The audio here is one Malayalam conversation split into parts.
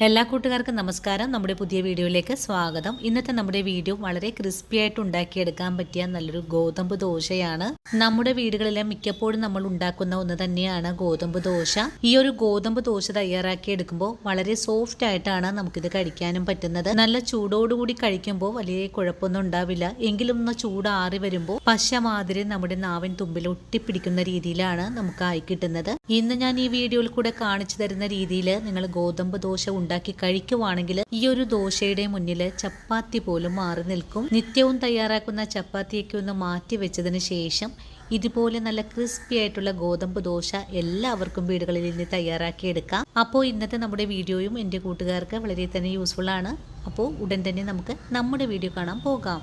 എല്ലാ കൂട്ടുകാർക്കും നമസ്കാരം. നമ്മുടെ പുതിയ വീഡിയോയിലേക്ക് സ്വാഗതം. ഇന്നത്തെ നമ്മുടെ വീഡിയോ വളരെ ക്രിസ്പി ആയിട്ട് ഉണ്ടാക്കിയെടുക്കാൻ പറ്റിയ നല്ലൊരു ഗോതമ്പ് ദോശയാണ്. നമ്മുടെ വീടുകളിലെ മിക്കപ്പോഴും നമ്മൾ ഉണ്ടാക്കുന്ന ഒന്ന് തന്നെയാണ് ഗോതമ്പ് ദോശ. ഈ ഒരു ഗോതമ്പ് ദോശ തയ്യാറാക്കി എടുക്കുമ്പോൾ വളരെ സോഫ്റ്റ് ആയിട്ടാണ് നമുക്കിത് കഴിക്കാനും പറ്റുന്നത്. നല്ല ചൂടോടുകൂടി കഴിക്കുമ്പോൾ വലിയ കുഴപ്പമൊന്നും ഉണ്ടാവില്ല. എങ്കിലും ഒന്ന് ചൂടാറി വരുമ്പോൾ പശ മാതിരി നമ്മുടെ നാവിൻ തുമ്പിൽ ഒട്ടിപ്പിടിക്കുന്ന രീതിയിലാണ് നമുക്ക് ആയി കിട്ടുന്നത്. ഇന്ന് ഞാൻ ഈ വീഡിയോയിൽ കൂടെ കാണിച്ചു തരുന്ന രീതിയിൽ നിങ്ങൾ ഗോതമ്പ് ദോശ ഉണ്ടാക്കി കഴിക്കുവാണെങ്കിൽ ഈ ഒരു ദോശയുടെ മുന്നിൽ ചപ്പാത്തി പോലും മാറി നിൽക്കും. നിത്യവും തയ്യാറാക്കുന്ന ചപ്പാത്തിയൊക്കെ ഒന്ന് മാറ്റി വെച്ചതിന് ശേഷം ഇതുപോലെ നല്ല ക്രിസ്പി ആയിട്ടുള്ള ഗോതമ്പ് ദോശ എല്ലാവർക്കും വീടുകളിൽ നിന്ന് തയ്യാറാക്കി എടുക്കാം. അപ്പോൾ ഇന്നത്തെ നമ്മുടെ വീഡിയോയും എൻ്റെ കൂട്ടുകാർക്ക് വളരെ തന്നെ യൂസ്ഫുൾ ആണ്. അപ്പോൾ ഉടൻ തന്നെ നമുക്ക് നമ്മുടെ വീഡിയോ കാണാൻ പോകാം.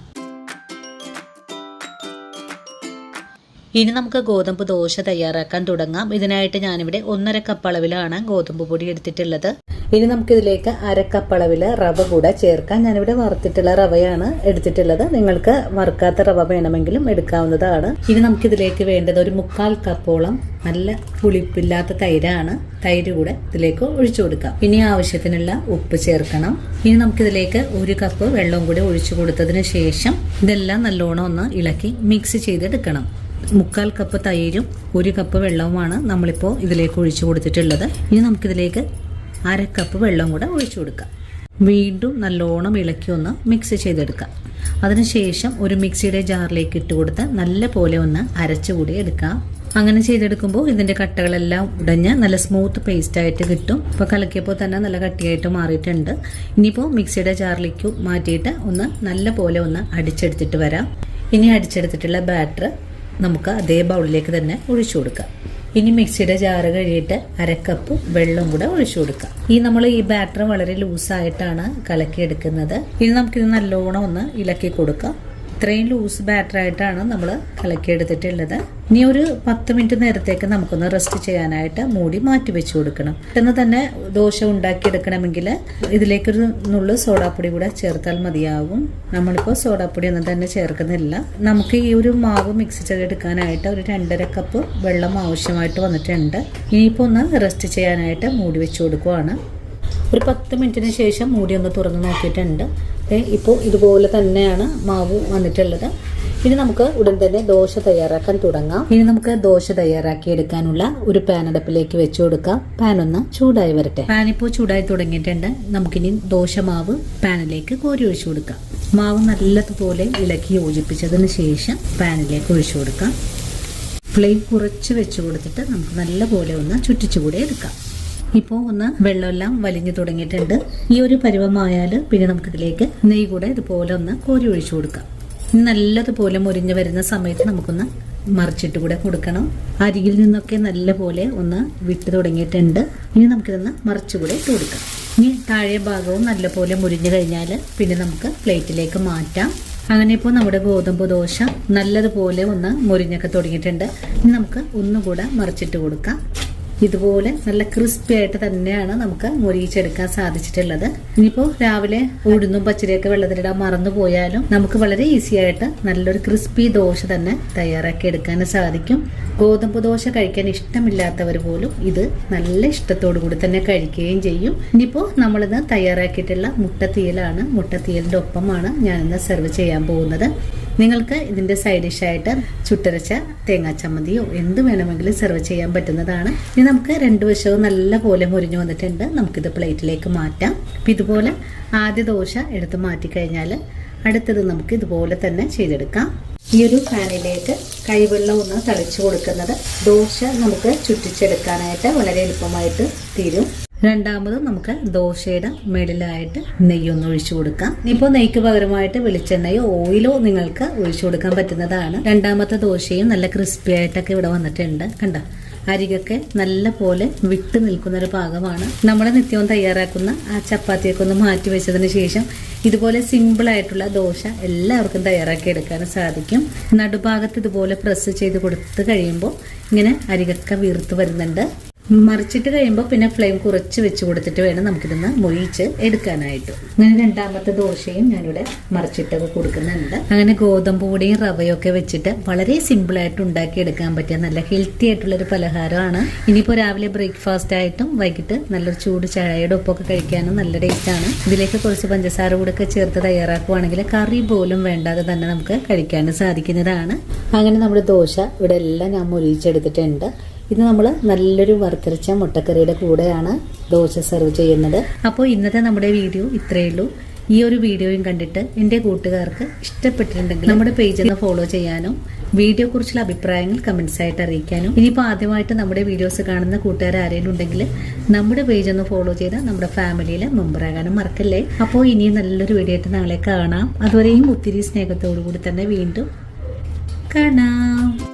ഇനി നമുക്ക് ഗോതമ്പ് ദോശ തയ്യാറാക്കാൻ തുടങ്ങാം. ഇതിനായിട്ട് ഞാനിവിടെ 1.5 കപ്പ് അളവിലാണ് ഗോതമ്പ് പൊടി എടുത്തിട്ടുള്ളത്. ഇനി നമുക്കിതിലേക്ക് 1/2 കപ്പ് അളവിൽ റവ കൂടെ ചേർക്കാം. ഞാനിവിടെ വറുത്തിട്ടുള്ള റവയാണ് എടുത്തിട്ടുള്ളത്. നിങ്ങൾക്ക് വറുക്കാത്ത റവ വേണമെങ്കിലും എടുക്കാവുന്നതാണ്. ഇനി നമുക്കിതിലേക്ക് വേണ്ടത് ഒരു 1/4 കപ്പോളം നല്ല പുളിപ്പില്ലാത്ത തൈരാണ്. തൈര് കൂടെ ഇതിലേക്ക് ഒഴിച്ചു കൊടുക്കാം. ഇനി ആവശ്യത്തിനുള്ള ഉപ്പ് ചേർക്കണം. ഇനി നമുക്കിതിലേക്ക് 1 കപ്പ് വെള്ളം കൂടി ഒഴിച്ചു കൊടുത്തതിന് ശേഷം ഇതെല്ലാം നല്ലോണം ഒന്ന് ഇളക്കി മിക്സ് ചെയ്തെടുക്കണം. 1/4 കപ്പ് തൈരും 1 കപ്പ് വെള്ളവുമാണ് നമ്മളിപ്പോൾ ഇതിലേക്ക് ഒഴിച്ചു കൊടുത്തിട്ടുള്ളത്. ഇനി നമുക്കിതിലേക്ക് 1/2 കപ്പ് വെള്ളം കൂടെ ഒഴിച്ചു കൊടുക്കാം. വീണ്ടും നല്ലോണം ഇളക്കി ഒന്ന് മിക്സ് ചെയ്തെടുക്കാം. അതിനുശേഷം ഒരു മിക്സിയുടെ ജാറിലേക്ക് ഇട്ട് കൊടുത്ത് നല്ല പോലെ ഒന്ന് അരച്ചുകൂടി എടുക്കാം. അങ്ങനെ ചെയ്തെടുക്കുമ്പോൾ ഇതിൻ്റെ കട്ടകളെല്ലാം ഉടഞ്ഞ് നല്ല സ്മൂത്ത് പേസ്റ്റ് ആയിട്ട് കിട്ടും. ഇപ്പോൾ കലക്കിയപ്പോൾ തന്നെ നല്ല കട്ടിയായിട്ട് മാറിയിട്ടുണ്ട്. ഇനിയിപ്പോൾ മിക്സിയുടെ ജാറിലേക്ക് മാറ്റിയിട്ട് ഒന്ന് നല്ല പോലെ ഒന്ന് അടിച്ചെടുത്തിട്ട് വരാം. ഇനി അടിച്ചെടുത്തിട്ടുള്ള ബാറ്റർ നമുക്ക് അതേ ബൗളിലേക്ക് തന്നെ ഒഴിച്ചു കൊടുക്കാം. ഇനി മിക്സിയുടെ ജാറ് കഴിയിട്ട് 1/2 കപ്പ് വെള്ളം കൂടെ ഒഴിച്ചു കൊടുക്കാം. നമ്മൾ ഈ ബാറ്റർ വളരെ ലൂസായിട്ടാണ് കലക്കിയെടുക്കുന്നത്. ഇനി നമുക്കിത് നല്ലോണം ഒന്ന് ഇളക്കി കൊടുക്കാം. ഇത്രയും ലൂസ് ബാറ്റർ ആയിട്ടാണ് നമ്മൾ കലക്കിയെടുത്തിട്ടുള്ളത്. ഇനി ഒരു 10 മിനിറ്റ് നേരത്തേക്ക് നമുക്കൊന്ന് റെസ്റ്റ് ചെയ്യാനായിട്ട് മൂടി മാറ്റി വെച്ച് കൊടുക്കണം. പെട്ടെന്ന് തന്നെ ദോശ ഉണ്ടാക്കിയെടുക്കണമെങ്കിൽ ഇതിലേക്കൊരു നുള്ളു സോഡാപ്പൊടി കൂടെ ചേർത്താൽ മതിയാകും. നമ്മളിപ്പോൾ സോഡാപ്പൊടി ഒന്നും തന്നെ ചേർക്കുന്നില്ല. നമുക്ക് ഈ ഒരു മാവ് മിക്സ് ചെയ്തെടുക്കാനായിട്ട് ഒരു 2.5 കപ്പ് വെള്ളം ആവശ്യമായിട്ട് വന്നിട്ടുണ്ട്. ഇനിയിപ്പോൾ ഒന്ന് റെസ്റ്റ് ചെയ്യാനായിട്ട് മൂടി വെച്ച് കൊടുക്കുവാണ്. ഒരു 10 മിനിറ്റിന് ശേഷം മൂടി ഒന്ന് തുറന്ന് നോക്കിയിട്ടുണ്ട്. ഇപ്പോൾ ഇതുപോലെ തന്നെയാണ് മാവ് വന്നിട്ടുള്ളത്. ഇനി നമുക്ക് ഉടൻ തന്നെ ദോശ തയ്യാറാക്കാൻ തുടങ്ങാം. ഇനി നമുക്ക് ദോശ തയ്യാറാക്കി എടുക്കാനുള്ള ഒരു പാൻ അടുപ്പിലേക്ക് വെച്ചു കൊടുക്കാം. പാൻ ഒന്ന് ചൂടായി വരട്ടെ. പാൻ ഇപ്പോൾ ചൂടായി തുടങ്ങിയിട്ടുണ്ട്. നമുക്കിനി ദോശ മാവ് പാനിലേക്ക് കോരി ഒഴിച്ചു കൊടുക്കാം. മാവ് നല്ലതുപോലെ ഇളക്കി യോജിപ്പിച്ചതിന് ശേഷം പാനിലേക്ക് ഒഴിച്ചു കൊടുക്കാം. ഫ്ലെയിം കുറച്ച് വെച്ച് കൊടുത്തിട്ട് നമുക്ക് നല്ലപോലെ ഒന്ന് ചുറ്റിച്ചുകൂടെ എടുക്കാം. ഇപ്പോൾ ഒന്ന് വെള്ളമെല്ലാം വലിഞ്ഞു തുടങ്ങിയിട്ടുണ്ട്. ഈ ഒരു പരുവമായാൽ പിന്നെ നമുക്കിതിലേക്ക് നെയ്യ് കൂടെ ഇതുപോലെ ഒന്ന് കോരി ഒഴിച്ചു കൊടുക്കാം. നല്ലതുപോലെ മുരിഞ്ഞു വരുന്ന സമയത്ത് നമുക്കൊന്ന് മറിച്ചിട്ട് കൂടെ കൊടുക്കണം. അരിയിൽ നിന്നൊക്കെ നല്ലപോലെ ഒന്ന് വിട്ട് തുടങ്ങിയിട്ടുണ്ട്. ഇനി നമുക്കിതൊന്ന് മറിച്ചുകൂടെ ഇട്ട് കൊടുക്കാം. ഇനി താഴെ ഭാഗവും നല്ലപോലെ മുരിഞ്ഞു കഴിഞ്ഞാൽ പിന്നെ നമുക്ക് പ്ലേറ്റിലേക്ക് മാറ്റാം. അങ്ങനെ ഇപ്പോൾ നമ്മുടെ ഗോതമ്പ് ദോശ നല്ലതുപോലെ ഒന്ന് മുരിഞ്ഞൊക്കെ തുടങ്ങിയിട്ടുണ്ട്. ഇനി നമുക്ക് ഒന്നുകൂടെ മറിച്ചിട്ട് കൊടുക്കാം. ഇതുപോലെ നല്ല ക്രിസ്പി ആയിട്ട് തന്നെയാണ് നമുക്ക് മൊരിയിച്ചെടുക്കാൻ സാധിച്ചിട്ടുള്ളത്. ഇനിയിപ്പോൾ രാവിലെ ഉഴുന്നും പച്ചരിയൊക്കെ വെള്ളത്തിലിടാൻ മറന്നു പോയാലും നമുക്ക് വളരെ ഈസി ആയിട്ട് നല്ലൊരു ക്രിസ്പി ദോശ തന്നെ തയ്യാറാക്കി എടുക്കാൻ സാധിക്കും. ഗോതമ്പ് ദോശ കഴിക്കാൻ ഇഷ്ടമില്ലാത്തവർ പോലും ഇത് നല്ല ഇഷ്ടത്തോടു കൂടി തന്നെ കഴിക്കുകയും ചെയ്യും. ഇനിയിപ്പോൾ നമ്മളിന്ന് തയ്യാറാക്കിയിട്ടുള്ള മുട്ടത്തീയലാണ്. മുട്ടത്തീയലിൻ്റെ ഒപ്പമാണ് ഞാനിന്ന് സെർവ് ചെയ്യാൻ പോകുന്നത്. നിങ്ങൾക്ക് ഇതിൻ്റെ സൈഡ് ഡിഷായിട്ട് ചുട്ടരച്ച തേങ്ങാ ചമ്മന്തിയോ എന്ത് വേണമെങ്കിലും സെർവ് ചെയ്യാൻ പറ്റുന്നതാണ്. ഇനി നമുക്ക് 2 വശവും നല്ല പോലെ മുരിഞ്ഞു വന്നിട്ടുണ്ട്. നമുക്കിത് പ്ലേറ്റിലേക്ക് മാറ്റാം. അപ്പം ഇതുപോലെ ആദ്യ ദോശ എടുത്ത് മാറ്റിക്കഴിഞ്ഞാൽ അടുത്തത് നമുക്ക് ഇതുപോലെ തന്നെ ചെയ്തെടുക്കാം. ഈ ഒരു പാനിലേക്ക് കൈവെള്ളം ഒന്ന് തളിച്ചു കൊടുക്കുന്നത് ദോശ നമുക്ക് ചുറ്റിച്ചെടുക്കാനായിട്ട് വളരെ എളുപ്പമായിട്ട് തീരും. രണ്ടാമത് നമുക്ക് ദോശയുടെ മേളിലായിട്ട് നെയ്യൊന്ന് ഒഴിച്ചു കൊടുക്കാം. ഇപ്പോൾ നെയ്ക്ക് പകരമായിട്ട് വെളിച്ചെണ്ണയോ ഓയിലോ നിങ്ങൾക്ക് ഒഴിച്ചു കൊടുക്കാൻ പറ്റുന്നതാണ്. രണ്ടാമത്തെ ദോശയും നല്ല ക്രിസ്പി ആയിട്ടൊക്കെ ഇവിടെ വന്നിട്ടുണ്ട്. കണ്ടോ, അരികൊക്കെ നല്ല പോലെ വിട്ട് നിൽക്കുന്ന ഒരു പാകമാണ്. നമ്മൾ നിത്യവും തയ്യാറാക്കുന്ന ആ ചപ്പാത്തിയൊക്കെ ഒന്ന് മാറ്റി വെച്ചതിന് ശേഷം ഇതുപോലെ സിമ്പിൾ ആയിട്ടുള്ള ദോശ എല്ലാവർക്കും തയ്യാറാക്കി എടുക്കാൻ സാധിക്കും. നടുഭാഗത്ത് ഇതുപോലെ പ്രസ് ചെയ്ത് കൊടുത്ത് കഴിയുമ്പോൾ ഇങ്ങനെ അരികൊക്കെ വീർത്ത് വരുന്നുണ്ട്. മറിച്ചിട്ട് കഴിയുമ്പോൾ പിന്നെ ഫ്ലെയിം കുറച്ച് വെച്ച് കൊടുത്തിട്ട് വേണം നമുക്കിതൊന്ന് മൊഴിച്ച് എടുക്കാനായിട്ട്. അങ്ങനെ രണ്ടാമത്തെ ദോശയും ഞാനിവിടെ മറിച്ചിട്ടൊക്കെ കൊടുക്കുന്നുണ്ട്. അങ്ങനെ ഗോതമ്പ് പൊടിയും റവയും ഒക്കെ വെച്ചിട്ട് വളരെ സിമ്പിളായിട്ട് ഉണ്ടാക്കി എടുക്കാൻ പറ്റിയ നല്ല ഹെൽത്തി ആയിട്ടുള്ളൊരു പലഹാരമാണ്. ഇനിയിപ്പോൾ രാവിലെ ബ്രേക്ക്ഫാസ്റ്റ് ആയിട്ടും വൈകിട്ട് നല്ലൊരു ചൂട് ചായയുടെ ഒപ്പമൊക്കെ കഴിക്കാനും നല്ല ടേസ്റ്റാണ്. ഇതിലേക്ക് കുറച്ച് പഞ്ചസാര കൂടെ ചേർത്ത് തയ്യാറാക്കുവാണെങ്കിൽ കറി പോലും വേണ്ടാതെ തന്നെ നമുക്ക് കഴിക്കാനും സാധിക്കുന്നതാണ്. അങ്ങനെ നമ്മുടെ ദോശ ഇവിടെ എല്ലാം ഞാൻ മൊരിച്ചെടുത്തിട്ടുണ്ട്. ഇത് നമ്മൾ നല്ലൊരു വറുത്തരച്ച മുട്ടക്കറിയുടെ കൂടെയാണ് ദോശ സെർവ് ചെയ്യുന്നത്. അപ്പോൾ ഇന്നത്തെ നമ്മുടെ വീഡിയോ ഇത്രയേ ഉള്ളൂ. ഈ ഒരു വീഡിയോയും കണ്ടിട്ട് എൻ്റെ കൂട്ടുകാർക്ക് ഇഷ്ടപ്പെട്ടിട്ടുണ്ടെങ്കിൽ നമ്മുടെ പേജ് ഒന്ന് ഫോളോ ചെയ്യാനും വീഡിയോ കുറിച്ചുള്ള അഭിപ്രായങ്ങൾ കമൻസ് ആയിട്ട് അറിയിക്കാനും, ഇനിയിപ്പോൾ ആദ്യമായിട്ട് നമ്മുടെ വീഡിയോസ് കാണുന്ന കൂട്ടുകാർ ആരെങ്കിലും ഉണ്ടെങ്കിൽ നമ്മുടെ പേജ് ഒന്ന് ഫോളോ ചെയ്ത് നമ്മുടെ ഫാമിലിയിൽ മെമ്പറാകാനും മറക്കല്ലേ. അപ്പോൾ ഇനിയും നല്ലൊരു വീഡിയോ ആയിട്ട് നാളെ കാണാം. അതുവരെയും ഒത്തിരി സ്നേഹത്തോടു കൂടി തന്നെ വീണ്ടും കാണാം.